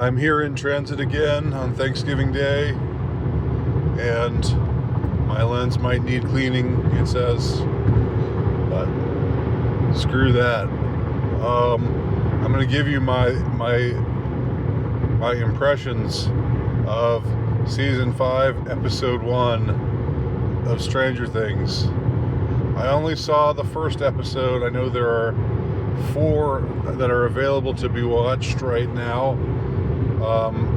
I'm here in transit again on Thanksgiving Day, and my lens might need cleaning, it says, but screw that. I'm going to give you my impressions of Season 5, Episode 1 of Stranger Things. I only saw the first episode. I know there are 4 that are available to be watched right now.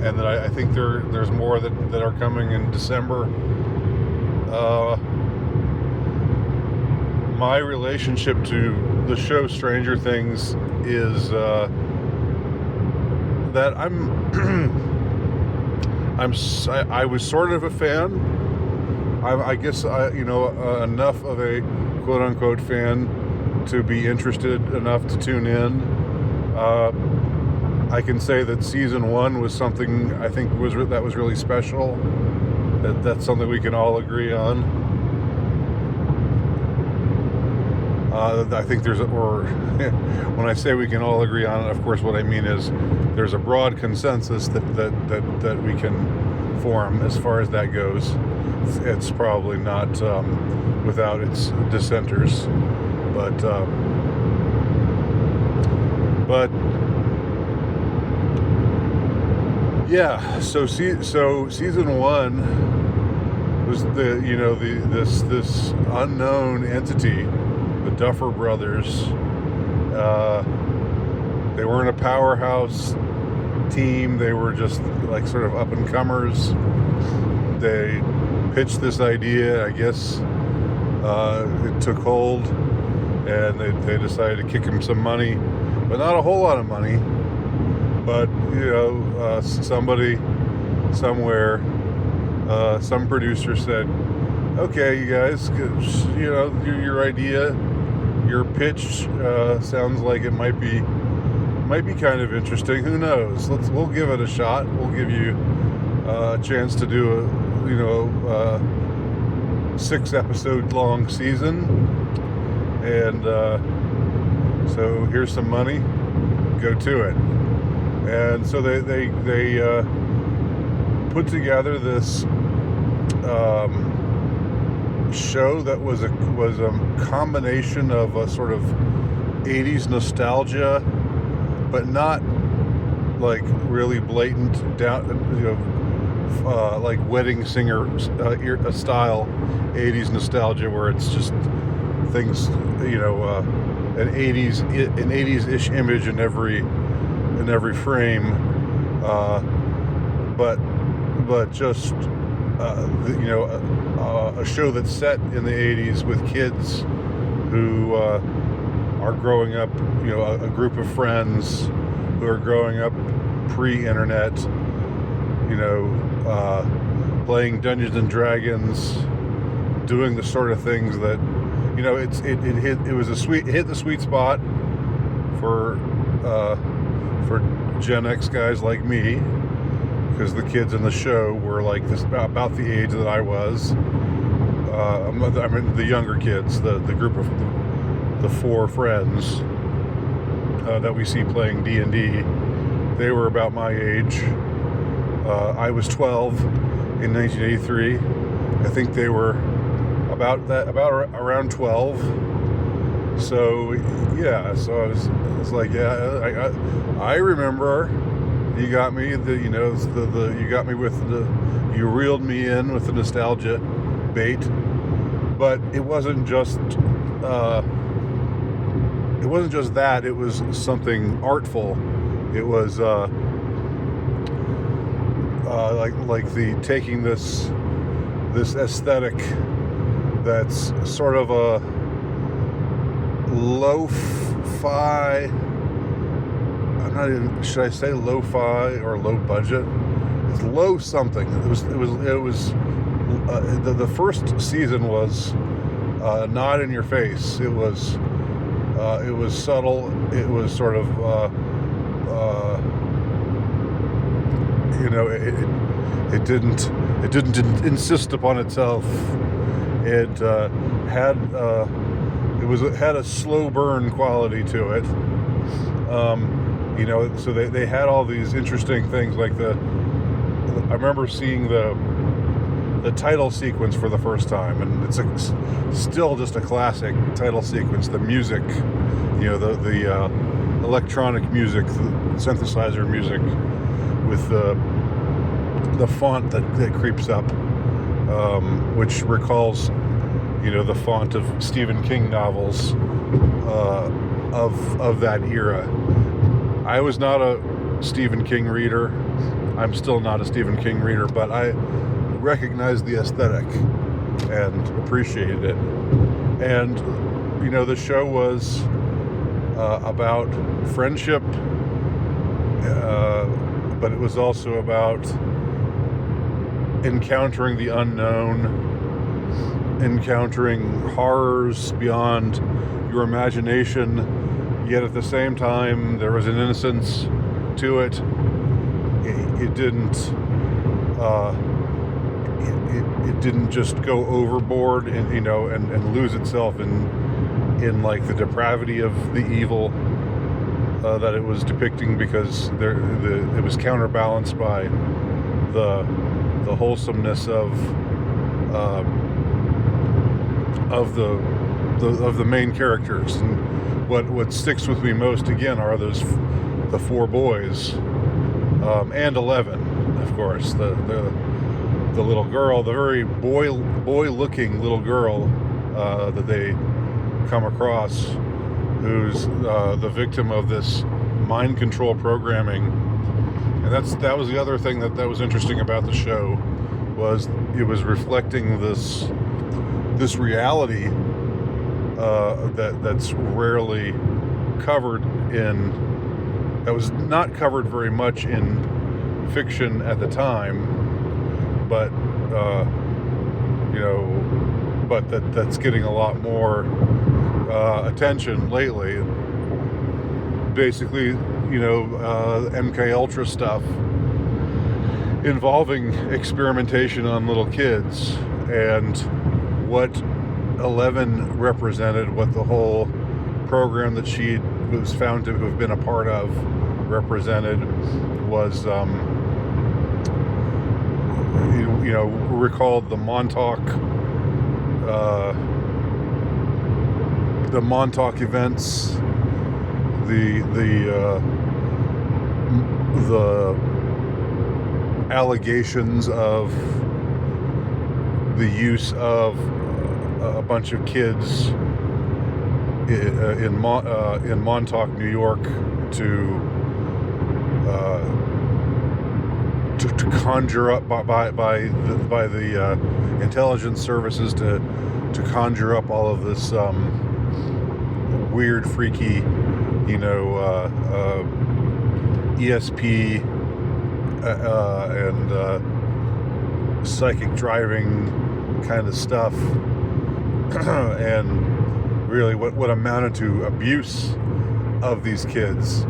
And then I think there's more that are coming in December. My relationship to the show Stranger Things is that I was sort of a fan. I guess enough of a quote unquote fan to be interested enough to tune in. I can say that season 1 was something I think was really special. That's something we can all agree on. I think when I say we can all agree on it, of course, what I mean is there's a broad consensus that we can form as far as that goes. It's probably not without its dissenters, but yeah. So season 1 was this unknown entity, the Duffer Brothers. They weren't a powerhouse team. They were just like sort of up and comers. They pitched this idea. I guess it took hold, and they decided to kick him some money, but not a whole lot of money. But somebody somewhere, some producer said, "Okay, you guys, your idea, your pitch sounds like it might be kind of interesting. Who knows? We'll give it a shot. We'll give you a chance to do a 6-episode long season, and so here's some money. Go to it." And so they put together this show that was a combination of a sort of 80s nostalgia, but not like really blatant like wedding singer style 80s nostalgia, where it's just things an 80s-ish image in every frame, but just a show that's set in the 80s with kids who are growing up, a group of friends who are growing up pre-internet, playing Dungeons and Dragons, doing the sort of things that it hit the sweet spot for Gen X guys like me, because the kids in the show were like this about the age that I was. I mean, the younger kids, the group of the 4 friends that we see playing D&D, they were about my age. I was 12 in 1983. I think they were about around 12. So yeah, so I was like, yeah, I remember you got me you got me with you reeled me in with the nostalgia bait, but it wasn't just that. It was something artful. It was like the taking this aesthetic that's sort of a lo-fi. I'm not even. Should I say lo-fi or low budget? It's low something. It was. The first season was not in your face. It was subtle. It was sort of it didn't insist upon itself. It had a slow burn quality to it. So they had all these interesting things, like I remember seeing the title sequence for the first time, and it's still just a classic title sequence. The music, the electronic music, the synthesizer music, with the font that creeps up, which recalls, the font of Stephen King novels of that era. I was not a Stephen King reader. I'm still not a Stephen King reader, but I recognized the aesthetic and appreciated it. And the show was about friendship, but it was also about encountering the unknown, encountering horrors beyond your imagination, yet at the same time there was an innocence to it. It didn't it didn't just go overboard and lose itself in like the depravity of the evil that it was depicting, because it was counterbalanced by the wholesomeness of the main characters. And what sticks with me most, again, are the four boys, and 11, of course, the little girl, the very boy-looking little girl that they come across, who's the victim of this mind control programming. And that was the other thing that was interesting about the show, was it was reflecting this reality that's rarely covered that was not covered very much in fiction at the time, but that's getting a lot more attention lately. Basically, MK Ultra stuff involving experimentation on little kids, and what 11 represented, what the whole program that she was found to have been a part of represented, was recalled the Montauk events, the allegations of the use of a bunch of kids in Montauk, New York, to conjure up by the intelligence services to conjure up all of this weird, freaky, ESP and psychic driving kind of stuff, and really what amounted to abuse of these kids,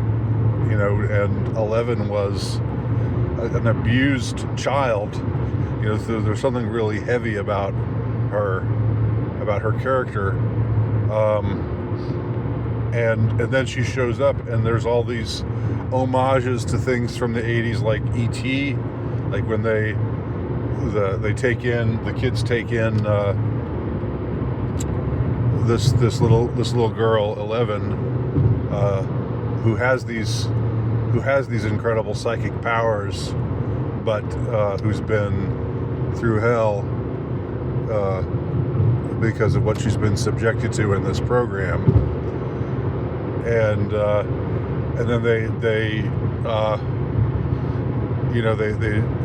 and 11 was an abused child. So there's something really heavy about her character, and then she shows up, and there's all these homages to things from the 80s, like E.T., like when the kids take in this little girl, 11, who has these incredible psychic powers, but who's been through hell because of what she's been subjected to in this program. And then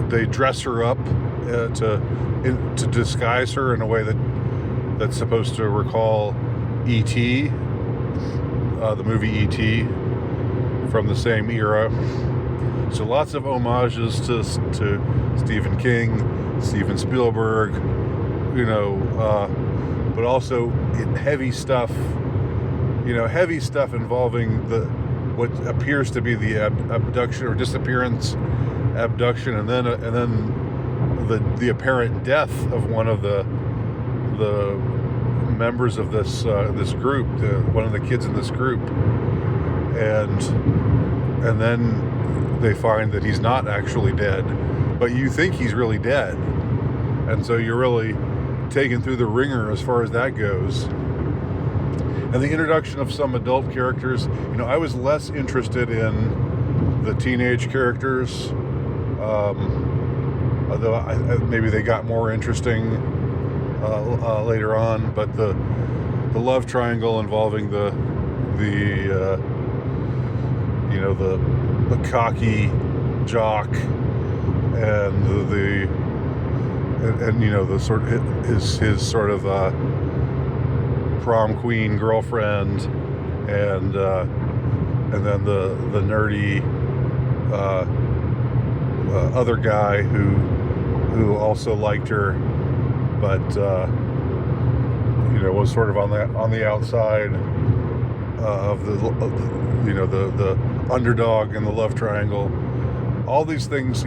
they dress her up to disguise her in a way that's supposed to recall E.T., the movie E.T. from the same era. So lots of homages to Stephen King, Steven Spielberg, but also heavy stuff involving what appears to be the abduction or disappearance, abduction, and then the apparent death of one of the members of this group, one of the kids in this group, and and then they find that he's not actually dead, but you think he's really dead, and so you're really taken through the ringer as far as that goes. And the introduction of some adult characters, I was less interested in the teenage characters, although maybe they got more interesting later on. But the love triangle involving the cocky jock and the sort of his sort of prom queen girlfriend, and then the nerdy other guy who also liked her, but was sort of on the outside of the underdog in the love triangle. All these things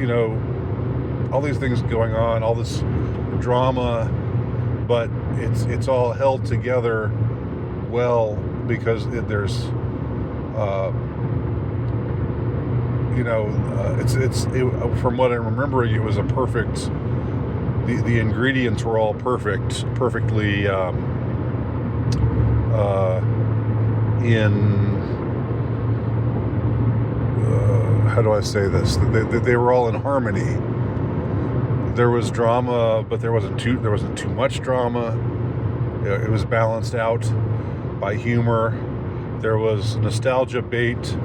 going on, all this drama, but it's all held together well because there's from what I'm remembering, it was a perfect. The ingredients were all perfectly how do I say this? They were all in harmony. There was drama, but there wasn't too much drama. It was balanced out by humor. There was nostalgia bait,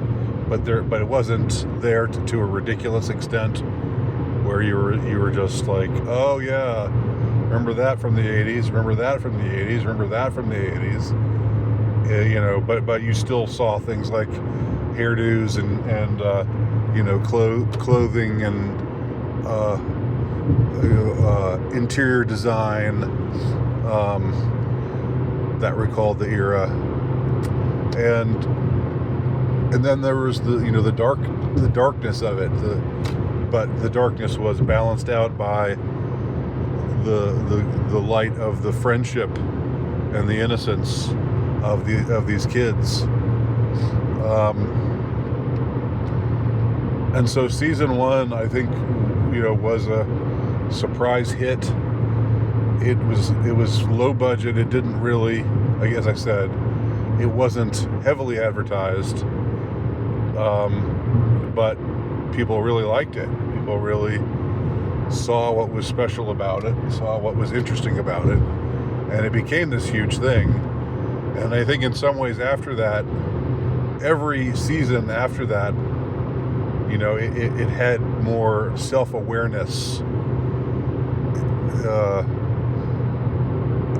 but it wasn't there to a ridiculous extent where you were just like, oh yeah, remember that from the 80s, remember that from the 80s, remember that from the 80s. But you still saw things like hairdos and clothing and interior design that recalled the era, and then there was the darkness of it, but the darkness was balanced out by the light of the friendship and the innocence of these kids. And so season 1, I think, was a surprise hit. It was low budget. It didn't really, as I said, it wasn't heavily advertised, but people really liked it. People really saw what was special about it, saw what was interesting about it, and it became this huge thing. And I think in some ways after that, every season after that, it had more self-awareness.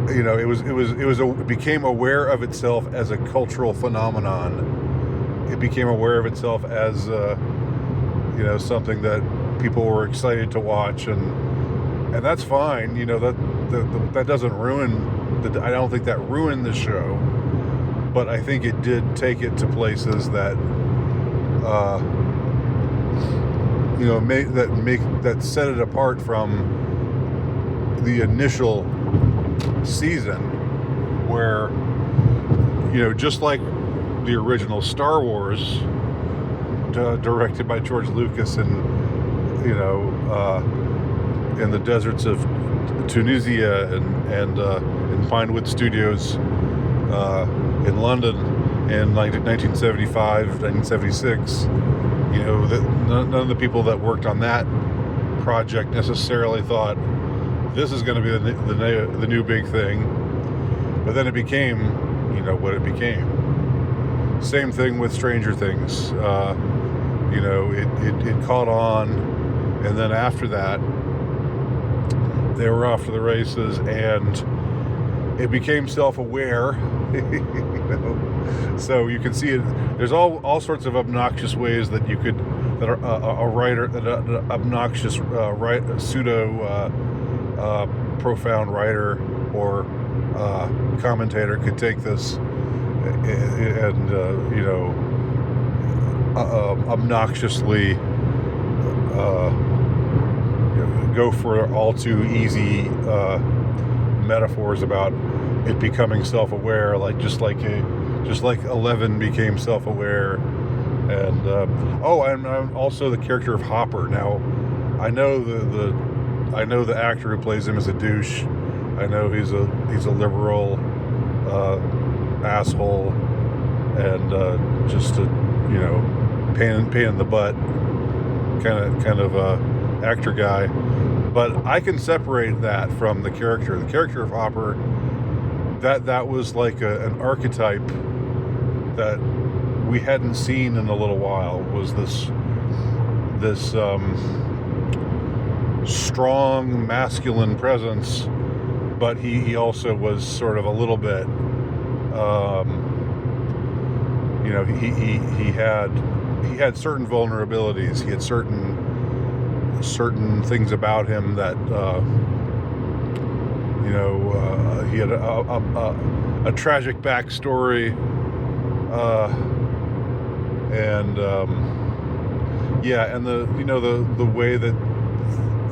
It became aware of itself as a cultural phenomenon. It became aware of itself as something that people were excited to watch, and that's fine. That doesn't ruin. I don't think that ruined the show, but I think it did take it to places that that set it apart from the initial season, where just like the original Star Wars, directed by George Lucas in the deserts of Tunisia and in Pinewood Studios in London in 1975, 1976. None of the people that worked on that project necessarily thought this is going to be the new big thing, but then it became what it became. Same thing with Stranger Things. It caught on, and then after that they were off to the races, and it became self-aware. So you can see it. There's all sorts of obnoxious ways that you could, that a writer, that an obnoxious pseudo profound writer or commentator could take this and obnoxiously go for all too easy metaphors about it becoming self-aware, just like Eleven became self-aware, And I'm also the character of Hopper. Now, I know the actor who plays him is a douche. I know he's a liberal asshole and just a pain in the butt kind of actor guy. But I can separate that from the character. The character of Hopper, that was like an archetype that we hadn't seen in a little while. Was this strong masculine presence, but he also was sort of a little bit he had certain vulnerabilities. He had certain things about him that he had a tragic backstory, and the way that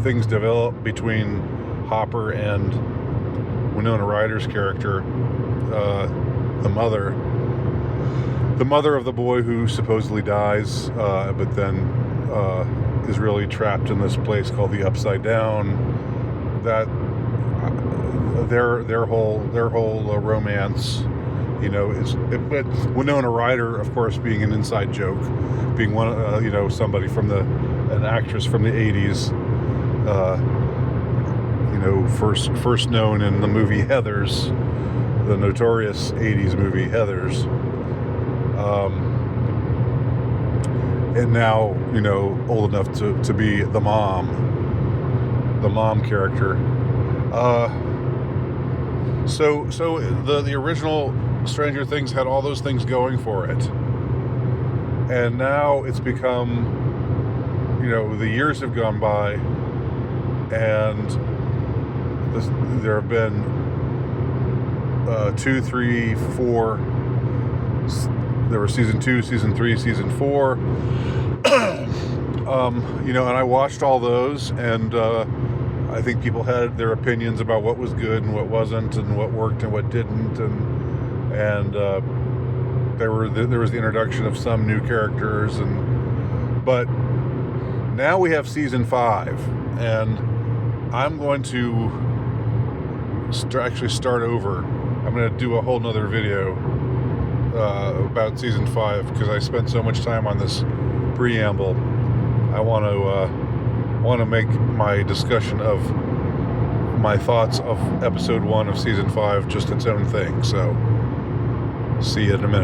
things develop between Hopper and Winona Ryder's character, the mother of the boy who supposedly dies, but then is really trapped in this place called the Upside Down. That their whole romance, but Winona Ryder, of course, being an inside joke, being one, somebody from an actress from the 80s, first known in the movie Heathers, the notorious 80s movie Heathers, and now old enough to be the mom character. So the original Stranger Things had all those things going for it, and now it's become, the years have gone by, and there have been 2, 3, 4. There was season 2, season 3, season 4. And I watched all those, and I think people had their opinions about what was good and what wasn't, and what worked and what didn't, and there was the introduction of some new characters, but now we have season 5, and I'm going to start over. I'm going to do a whole nother video about season 5, because I spent so much time on this preamble. I want to make my discussion of my thoughts of episode 1 of season 5 just its own thing. So see you in a minute.